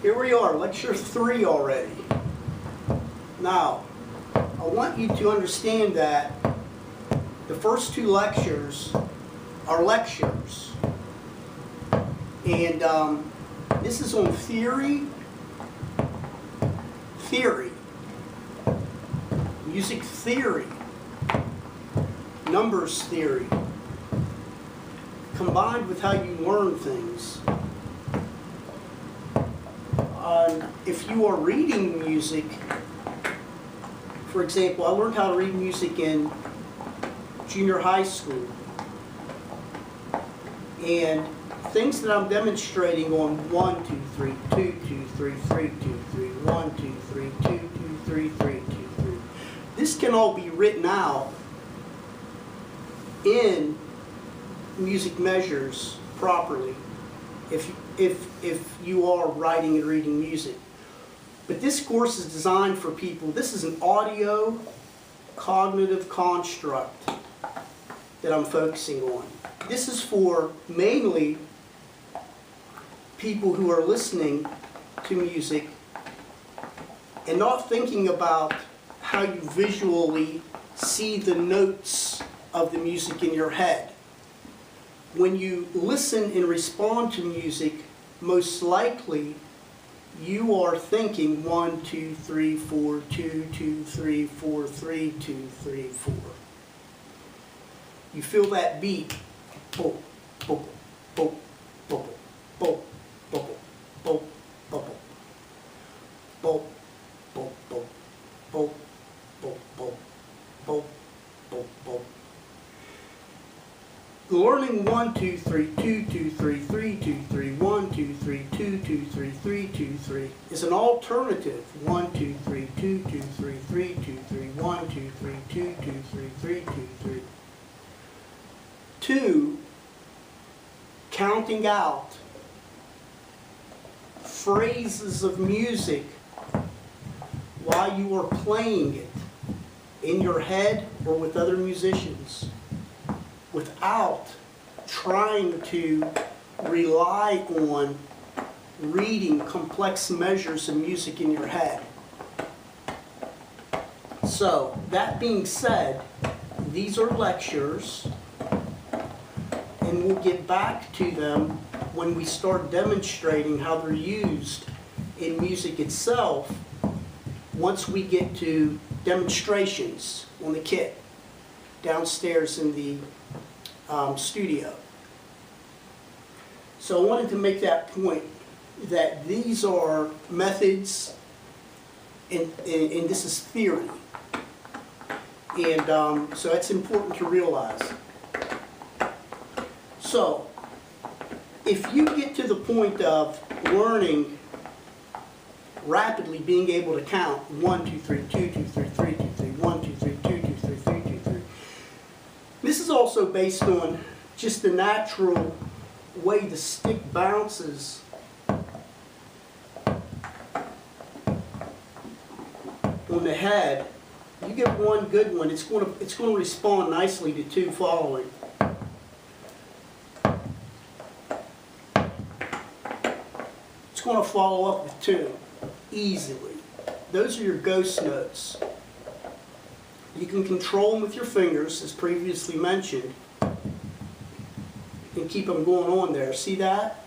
Here we are, lecture 3 already. Now, I want you to understand that the first 2 lectures are lectures. And this is on theory, music theory, numbers theory, combined with how you learn things. If you are reading music, for example, I learned how to read music in junior high school. And things that I'm demonstrating on 1, 2, 3, 2, 2, 3, 3, 2, 3, 1, 2, 3, 2, 2, 3, 3, 2, 3. This can all be written out in music measures properly if you are writing and reading music. But this course is designed for people. This is an audio cognitive construct that I'm focusing on. This is for mainly people who are listening to music and not thinking about how you visually see the notes of the music in your head. When you listen and respond to music, most likely you are thinking 1, 2, 3, 4, 2, 2, 3, 4, 3, 2, 3, 4. You feel that beat. Boop, boop, boop, boop, boop, boop, boop, boop, boop, boop, boop, boop, boop, boop, boop, boop, boop. Learning 1, 2, 3, 2, 2, 3, 3, 2, 3, 1, 2, 3, 2, 2, 3, 3, 2, 3 is an alternative. 1, 2, 3, 2, 2, 3, 3, 2, 3, 1, 2, 3, 2, 2, 3, 3, 2, 3. 2, counting out phrases of music while you are playing it in your head or with other musicians, without trying to rely on reading complex measures of music in your head. So, that being said, these are lectures, and we'll get back to them when we start demonstrating how they're used in music itself once we get to demonstrations on the kit downstairs in the studio. So I wanted to make that point that these are methods and this is theory. And so that's important to realize. So, if you get to the point of learning rapidly, being able to count 1, 2, 3, 2, 2, 3, 3, 2, 3, 1, 2, 3, 2, 2, 3, 3, 2, 3. This is also based on just the natural way the stick bounces on the head. You get one good one, it's going to respond nicely to 2 following. It's going to follow up with 2 easily. Those are your ghost notes. You can control them with your fingers, as previously mentioned, and keep them going on there. See that?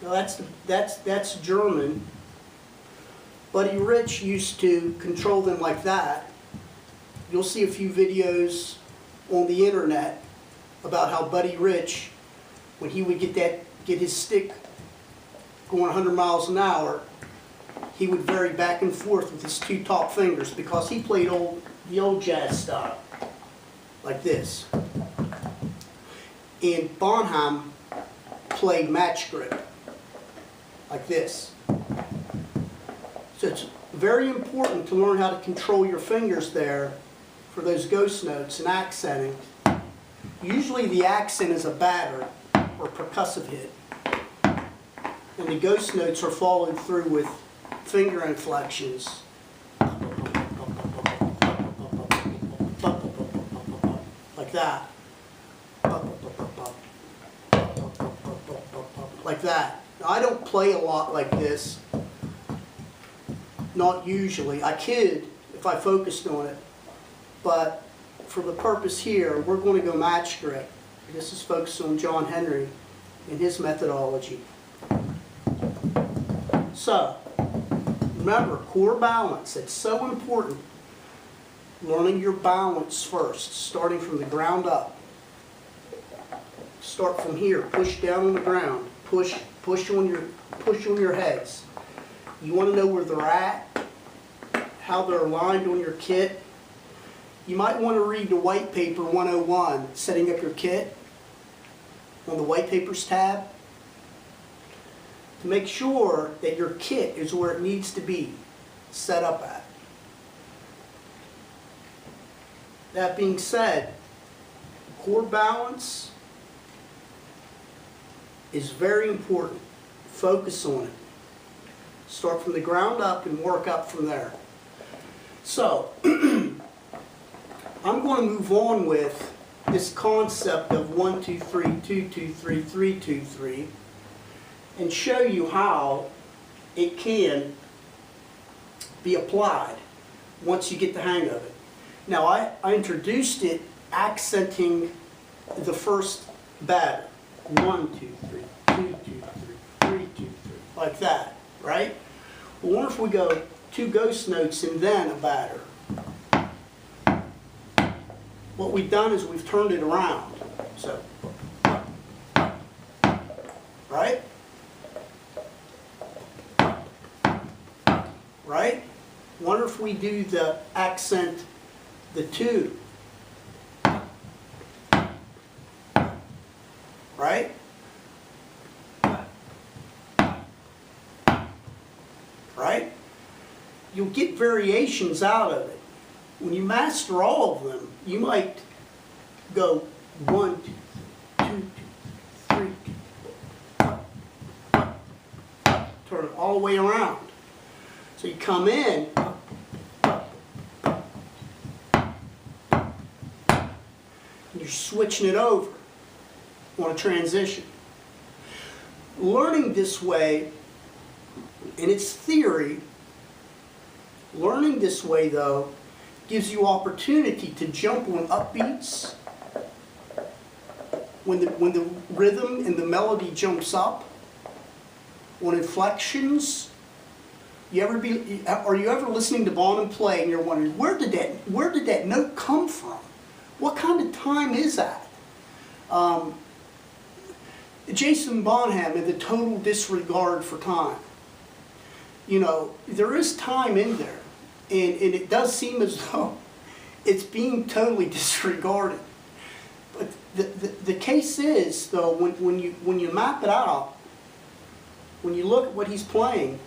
Now that's German. Buddy Rich used to control them like that. You'll see a few videos on the internet about how Buddy Rich, when he would get his stick going 100 miles an hour, he would vary back and forth with his 2 top fingers because he played the old jazz style, like this. And Bonham played match grip, like this. So it's very important to learn how to control your fingers there for those ghost notes and accenting. Usually the accent is a batter or percussive hit, and the ghost notes are followed through with finger inflections. Like that. like that. Now, I don't play a lot like this, not usually. I could if I focused on it, but for the purpose here, we're going to go match grip. This is focused on John Henry and his methodology. So, remember, core balance, it's so important. Learning your balance first, starting from the ground up. Start from here, push down on the ground, push on your heads. You want to know where they're at, how they're aligned on your kit. You might want to read the White Paper 101, setting up your kit, on the White Papers tab, to make sure that your kit is where it needs to be set up at. That being said, core balance is very important. Focus on it. Start from the ground up and work up from there. So, I'm going to move on with this concept of 1, 2, 3, 2, 2, 3, 3, 2, 3, and show you how it can be applied once you get the hang of it. Now, I introduced it accenting the first batter. 1, 2, 3, 2, 2, 3, 3, 2, 3, like that, right? Well, what if we go 2 ghost notes and then a batter? What we've done is we've turned it around. So, right? Right? Wonder if we do the accent, the 2. Right? Right? You'll get variations out of it. When you master all of them, you might go 1, 2, 2, 3, 2, turn it all the way around. So you come in, and you're switching it over on a transition. Learning this way, and it's theory, learning this way though, gives you opportunity to jump on upbeats when the rhythm and the melody jumps up, on inflections. Are you ever listening to Bonham play and you're wondering, where did that note come from? What kind of time is that? Jason Bonham and the total disregard for time. You know, there is time in there, and it does seem as though it's being totally disregarded. But the case is, though, when you map it out, when you look at what he's playing,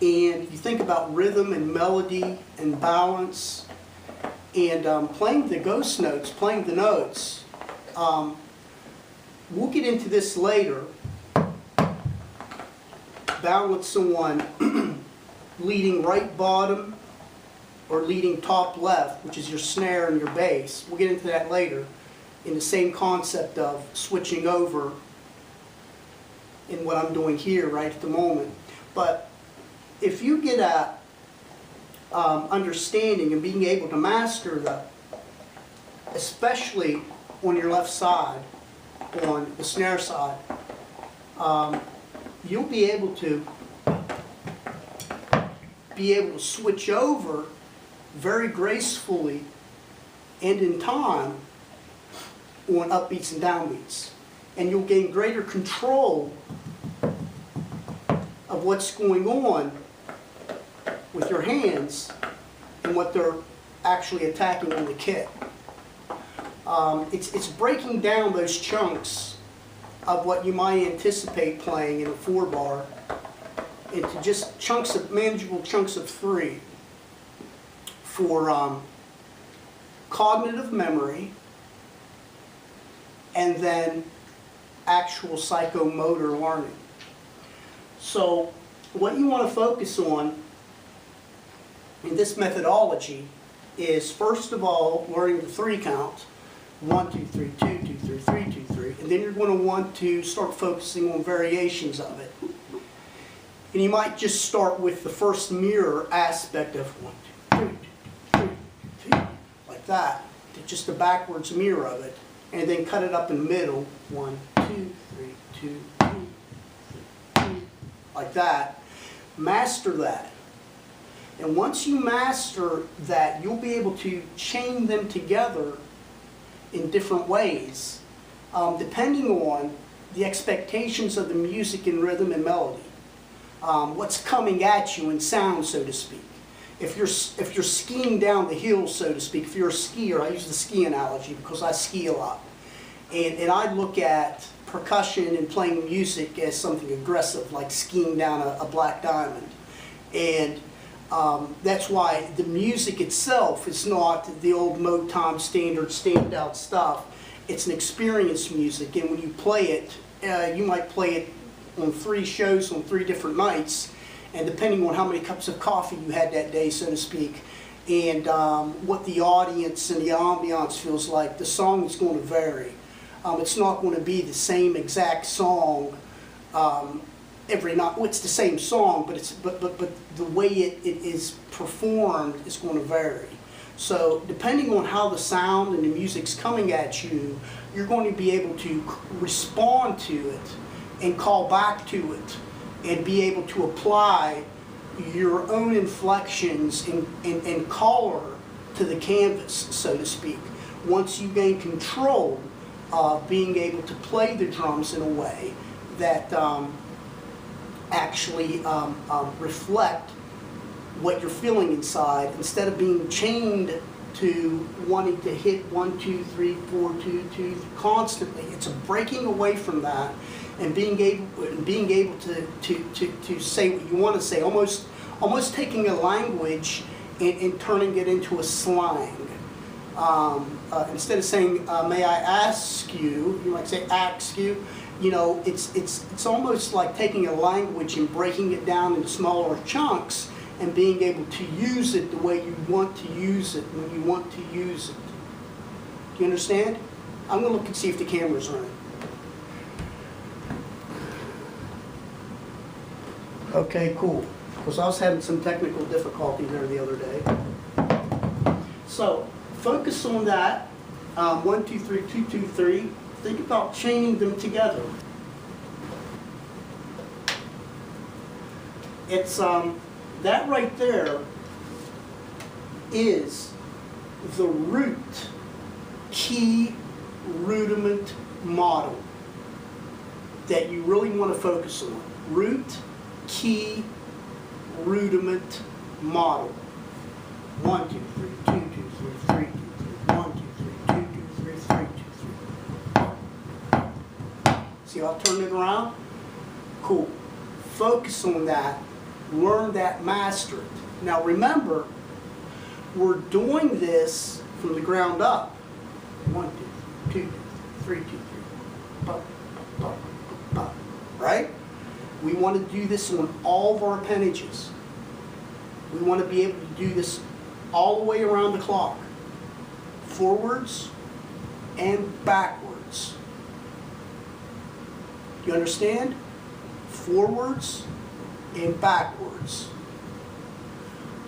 and you think about rhythm and melody and balance, and playing the ghost notes, playing the notes, we'll get into this later. Balance on leading right bottom or leading top left, which is your snare and your bass. We'll get into that later in the same concept of switching over in what I'm doing here right at the moment. But if you get at understanding and being able to master that, especially on your left side, on the snare side, you'll be able to switch over very gracefully and in time on upbeats and downbeats. And you'll gain greater control of what's going on with your hands and what they're actually attacking on the kit. It's breaking down those chunks of what you might anticipate playing in a 4-bar into just manageable chunks of 3 for cognitive memory and then actual psychomotor learning. So what you want to focus on in this methodology is, first of all, learning the 3 count. 1, 2, 3, 2, 2, 3, 3, 2, 3. 3. And then you're going to want to start focusing on variations of it. And you might just start with the first mirror aspect of 1, 2, 3, 2, 3, like that. Just the backwards mirror of it. And then cut it up in the middle. 1, 2, 3, 2, 3, 2, like that. Master that. And once you master that, you'll be able to chain them together in different ways, depending on the expectations of the music and rhythm and melody. What's coming at you in sound, so to speak. If you're skiing down the hill, so to speak, if you're a skier, I use the ski analogy because I ski a lot. And I look at percussion and playing music as something aggressive, like skiing down a black diamond. And that's why the music itself is not the old Motown standard standout stuff. It's an experience music, and when you play it, you might play it on 3 shows on 3 different nights, and depending on how many cups of coffee you had that day, so to speak, and what the audience and the ambiance feels like, the song is going to vary. It's not going to be the same exact song every night. Well, it's the same song, but the way it is performed is going to vary. So depending on how the sound and the music's coming at you, you're going to be able to respond to it and call back to it and be able to apply your own inflections and color to the canvas, so to speak. Once you gain control of being able to play the drums in a way that actually reflect what you're feeling inside, instead of being chained to wanting to hit 1, 2, 3, 4, 2, 2 constantly. It's a breaking away from that and being able to say what you want to say, almost taking a language and turning it into a slang. Instead of saying, may I ask you, you might say, ask you. You know, it's almost like taking a language and breaking it down into smaller chunks and being able to use it the way you want to use it when you want to use it. Do you understand? I'm going to look and see if the camera's running. Okay, cool. Because I was having some technical difficulty there the other day. So, focus on that. 1, 2, 3, 2, 2, 3. Think about chaining them together. It's that right there is the root key rudiment model that you really want to focus on. Root key rudiment model. 1, 2, 3, 2, 2, 3, 3, 2, 3, 1, 2, 3, 2, 2, 3, 3, 2, 3. See how I turned it around? Cool. Focus on that. Learn that, master it. Now remember, we're doing this from the ground up. 1, 2, 2, 3, 2, 3. Ba, ba, ba, right? We want to do this on all of our appendages. We want to be able to do this all the way around the clock. Forwards and backwards. Do you understand? Forwards and backwards.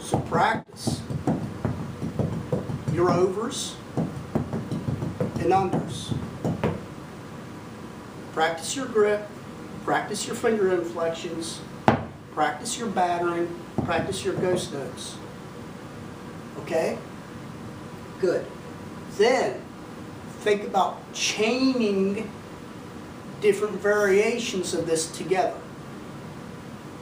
So practice your overs and unders. Practice your grip, practice your finger inflections, practice your battering, practice your ghost notes. Okay? Good. Then think about chaining different variations of this together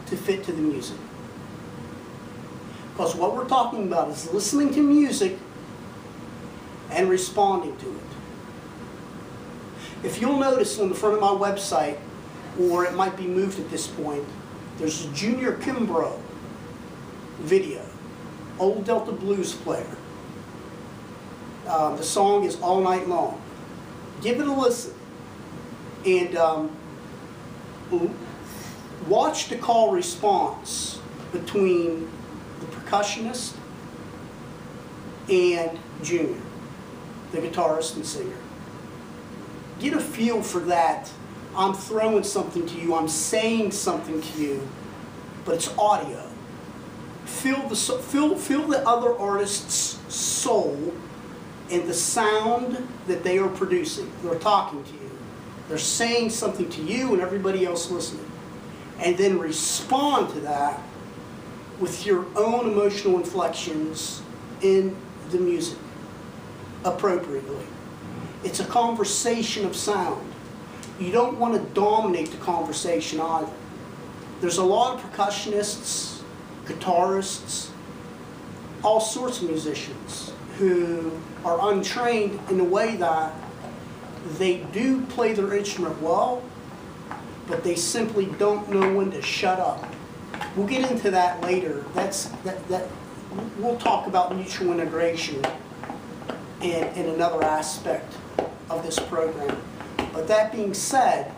to fit to the music. Because what we're talking about is listening to music and responding to it. If you'll notice on the front of my website, or it might be moved at this point, there's a Junior Kimbrough video, old Delta blues player. The song is All Night Long. Give it a listen. And watch the call response between the percussionist and Junior, the guitarist and singer. get a feel for that. I'm throwing something to you, I'm saying something to you, but it's audio. Feel the other artist's soul in the sound that they are producing. They're talking to you. They're saying something to you and everybody else listening. And then respond to that with your own emotional inflections in the music appropriately. It's a conversation of sound. You don't want to dominate the conversation either. There's a lot of percussionists, guitarists, all sorts of musicians who are untrained in a way that they do play their instrument well, but they simply don't know when to shut up. We'll get into that later. We'll talk about mutual integration in another aspect of this program. But that being said,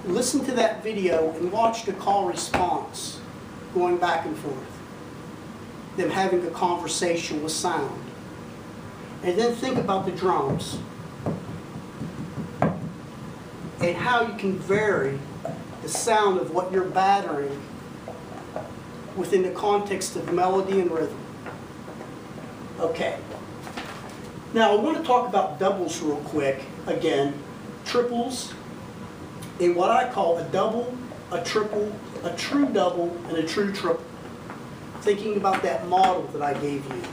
listen to that video and watch the call response going back and forth. Them having a conversation with sound. And then think about the drums and how you can vary the sound of what you're battering within the context of melody and rhythm. Okay. Now I want to talk about doubles real quick again. Triples, and what I call a double, a triple, a true double, and a true triple. Thinking about that model that I gave you.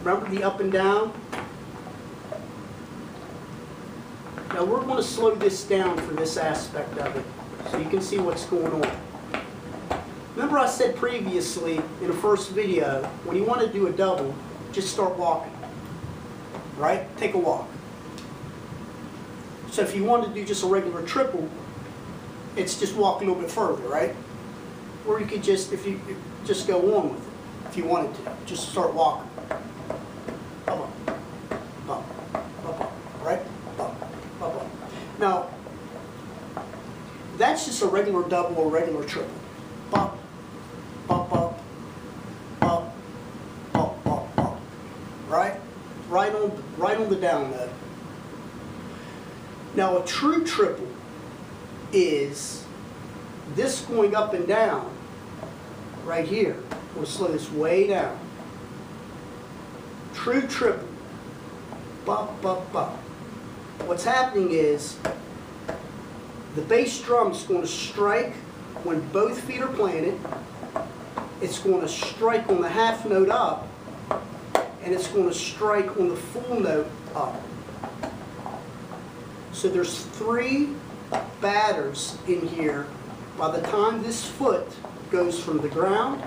Remember the up and down? Now we're going to slow this down for this aspect of it, so you can see what's going on. Remember I said previously in the first video, when you want to do a double, just start walking. Right? Take a walk. So if you want to do just a regular triple, it's just walk a little bit further, right? Or you could just, if you just go on with it, if you wanted to, just start walking. Bump, bump, bump, bump, right? Bump, bump, bump. Now, that's just a regular double or regular triple. Bump, bump, bump, bump, bump, bump, bump. Right? Right on the down note. Now a true triple is this going up and down right here. We'll slow this way down. True triple. Bump, bump, bump. What's happening is the bass drum is going to strike when both feet are planted. It's going to strike on the half note up, and it's going to strike on the full note up. So there's 3 batters in here. By the time this foot goes from the ground,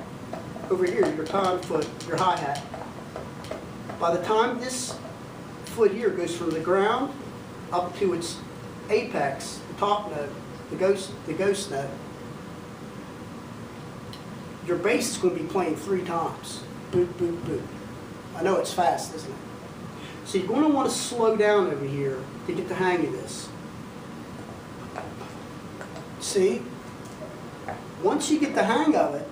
over here, your time foot, your hi-hat. By the time this foot here goes from the ground up to its apex, the top note, the ghost note, your bass is going to be playing 3 times. Boop, boop, boop. I know it's fast, isn't it? So you're going to want to slow down over here to get the hang of this. See? Once you get the hang of it,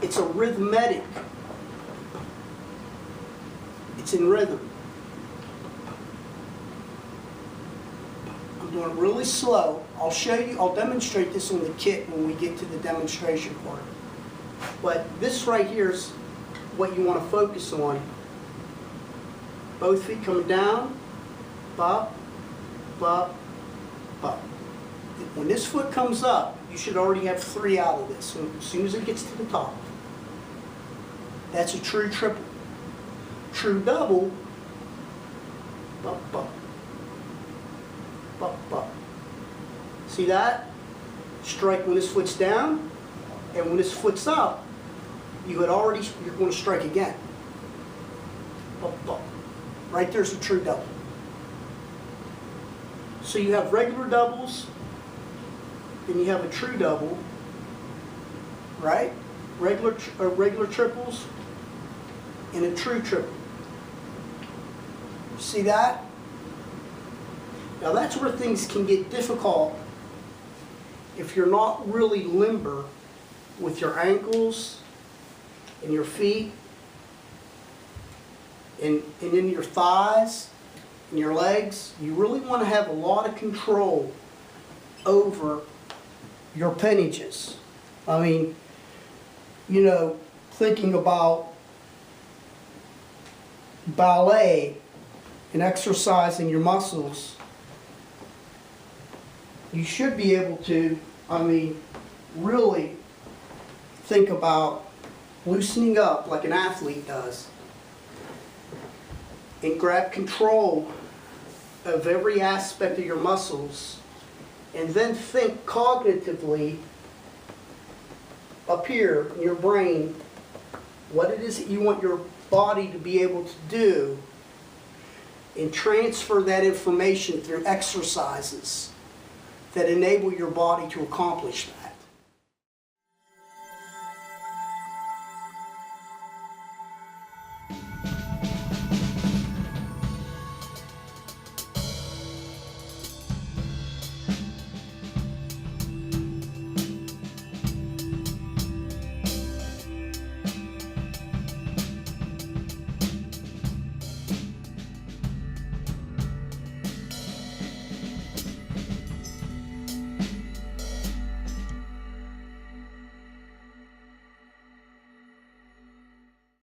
it's a rhythmic. It's in rhythm. I'm doing it really slow. I'll show you, I'll demonstrate this on the kit when we get to the demonstration part. But this right here is what you want to focus on. Both feet coming down, bop, bop, bop. When this foot comes up, you should already have 3 out of this. So as soon as it gets to the top. That's a true triple. True double, bop, bop, bop, bop. See that? Strike when this foot's down, and when this foot's up, you're going to strike again. Bop, bop. Right there's a true double. So you have regular doubles, then you have a true double, right? Regular triples, and a true triple. See that? Now that's where things can get difficult if you're not really limber with your ankles and your feet and in your thighs in your legs, you really want to have a lot of control over your appendages. I mean, you know, thinking about ballet and exercising your muscles, you should be able to, I mean, really think about loosening up like an athlete does and grab control of every aspect of your muscles, and then think cognitively up here in your brain what it is that you want your body to be able to do, and transfer that information through exercises that enable your body to accomplish that.